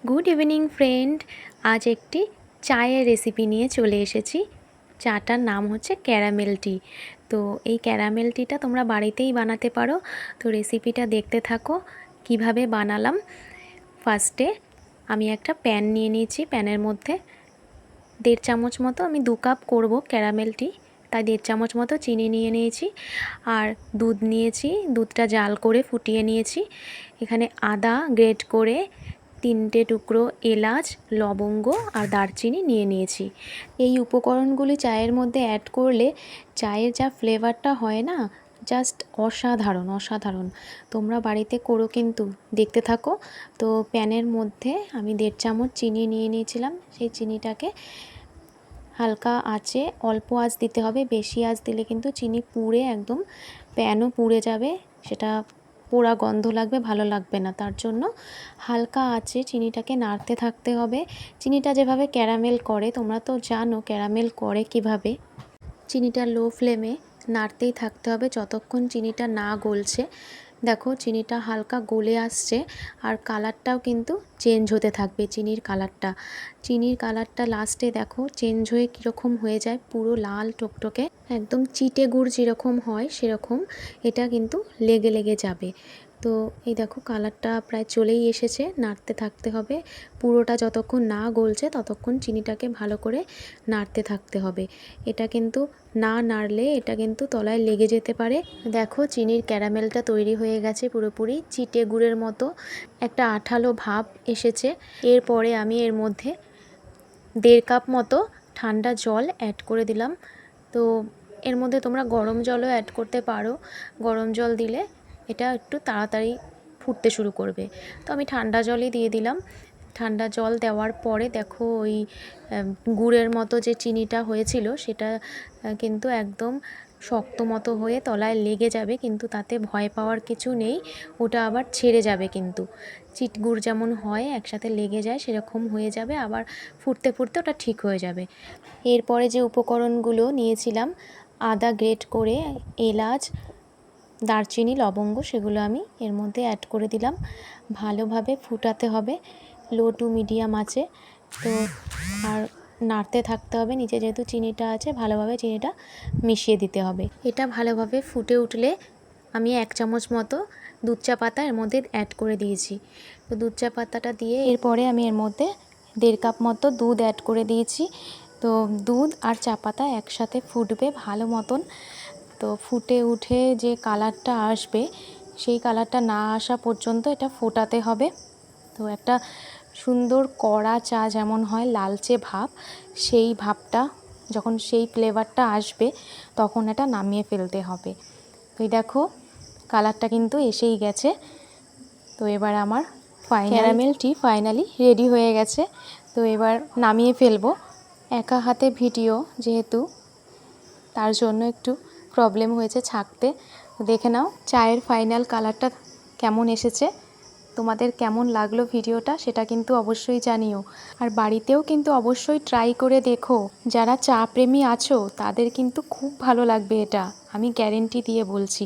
Good evening friend. আজ একটি চায়ের রেসিপি নিয়ে চলে এসেছি। চাটার নাম হচ্ছে ক্যারামেল টি। তো এই ক্যারামেল টিটা তোমরা বাড়িতেই বানাতে পারো। তো রেসিপিটা দেখতে থাকো কিভাবে বানালাম। ফার্স্টে আমি একটা প্যান নিয়ে নিয়েছি। প্যানের মধ্যে 1.5 চামচ মতো, আমি 2 কাপ করব ক্যারামেল টি, তাই 1.5 চামচ মতো চিনি নিয়ে নিয়েছি। আর দুধ নিয়েছি, দুধটা জাল করে ফুটিয়ে নিয়েছি। এখানে আদা গ্রেট করে, 3টে টুকরো এলাচ, লবঙ্গ আর দারচিনি নিয়ে নিয়েছি। এই উপকরণগুলি চায়ের মধ্যে অ্যাড করলে চায়ের যা ফ্লেভারটা হয় না, জাস্ট অসাধারণ অসাধারণ। তোমরা বাড়িতে করো কিন্তু, দেখতে থাকো। তো প্যানের মধ্যে আমি 1.5 চামচ চিনি নিয়ে নিয়েছিলাম। সেই চিনিটাকে হালকা আঁচে, অল্প আঁচ দিতে হবে, বেশি আঁচ দিলে কিন্তু চিনি পুড়ে একদম প্যানও পুড়ে যাবে, সেটা পোড়া গন্ধ লাগবে, ভালো লাগবে না। তার জন্য হালকা আঁচে চিনিটাকে নাড়তে থাকতে হবে। চিনিটা যেভাবে ক্যারামেল করে, তোমরা তো জানো ক্যারামেল করে কিভাবে। চিনিটা লো ফ্লেমে নাড়তেই থাকতে হবে যতক্ষণ চিনিটা না গলছে। দেখো চিনিটা হালকা গলে আসছে, আর কালারটাও কিন্তু চেঞ্জ হতে থাকবে। চিনির কালারটা লাস্টে দেখো চেঞ্জ হয়ে কীরকম হয়ে যায়, পুরো লাল টকটকে, একদম চিটে গুড় যেরকম হয় সেরকম এটা কিন্তু লেগে লেগে যাবে। তো এই দেখো কালারটা প্রায় চলেই এসেছে, নাড়তে থাকতে হবে। পুরোটা যতক্ষণ না গলছে ততক্ষণ চিনিটাকে ভালো করে নাড়তে থাকতে হবে। এটা কিন্তু না নাড়লে এটা কিন্তু তলায় লেগে যেতে পারে। দেখো চিনির ক্যারামেলটা তৈরি হয়ে গেছে, পুরোপুরি চিটে গুড়ের মতো একটা আঠালো ভাব এসেছে। এরপরে আমি এর মধ্যে 1.5 কাপ মতো ঠান্ডা জল অ্যাড করে দিলাম। তো এর মধ্যে তোমরা গরম জলও অ্যাড করতে পারো। গরম জল দিলে এটা একটু তাড়াতাড়ি ফুটতে শুরু করবে। তো আমি ঠান্ডা জলই দিয়ে দিলাম। ঠান্ডা জল দেওয়ার পরে দেখো ওই গুড়ের মতো যে চিনিটা হয়েছিল সেটা কিন্তু একদম শক্ত মতো হয়ে তলায় লেগে যাবে, কিন্তু তাতে ভয় পাওয়ার কিছু নেই। ওটা আবার ছেড়ে যাবে, কিন্তু চিটগুড় যেমন হয় একসাথে লেগে যায় সেরকম হয়ে যাবে, আবার ফুটতে ফুটতে ওটা ঠিক হয়ে যাবে। এরপরে যে উপকরণগুলো নিয়েছিলাম, আদা গ্রেট করে, এলাচ, দারচিনি, লবঙ্গ, সেগুলো আমি এর মধ্যে অ্যাড করে দিলাম। ভালোভাবে ফুটাতে হবে লো টু মিডিয়াম আঁচে। তো আর নাড়তে থাকতে হবে, নিচে যেহেতু চিনিটা আছে ভালোভাবে চিনিটা মিশিয়ে দিতে হবে। এটা ভালোভাবে ফুটে উঠলে আমি 1 চামচ মতো দুধ চা পাতা এর মধ্যে অ্যাড করে দিয়েছি। তো দুধ চা পাতাটা দিয়ে এরপরে আমি এর মধ্যে 1.5 কাপ মতো দুধ অ্যাড করে দিয়েছি। তো দুধ আর চা পাতা একসাথে ফুটবে ভালো মতন। তো ফুটে উঠে যে কালারটা আসবে, সেই কালারটা না আসা পর্যন্ত এটা ফোটাতে হবে। তো একটা সুন্দর কড়া চা যেমন হয় লালচে ভাব, সেই ভাবটা যখন, সেই ফ্লেভারটা আসবে তখন এটা নামিয়ে ফেলতে হবে। তো এই দেখো কালারটা কিন্তু এসেই গেছে। তো এবার আমার ক্যারামেল টি ফাইনালি রেডি হয়ে গেছে। তো এবার নামিয়ে ফেলবো। একা হাতে ভিডিও যেহেতু, তার জন্য একটু প্রবলেম হয়েছে ছাঁকতে। দেখে নাও চায়ের ফাইনাল কালারটা কেমন এসেছে। তোমাদের কেমন লাগলো ভিডিওটা সেটা কিন্তু অবশ্যই জানিও। আর বাড়িতেও কিন্তু অবশ্যই ট্রাই করে দেখো। যারা চা প্রেমী আছো তাদের কিন্তু খুব ভালো লাগবে এটা, আমি গ্যারেন্টি দিয়ে বলছি।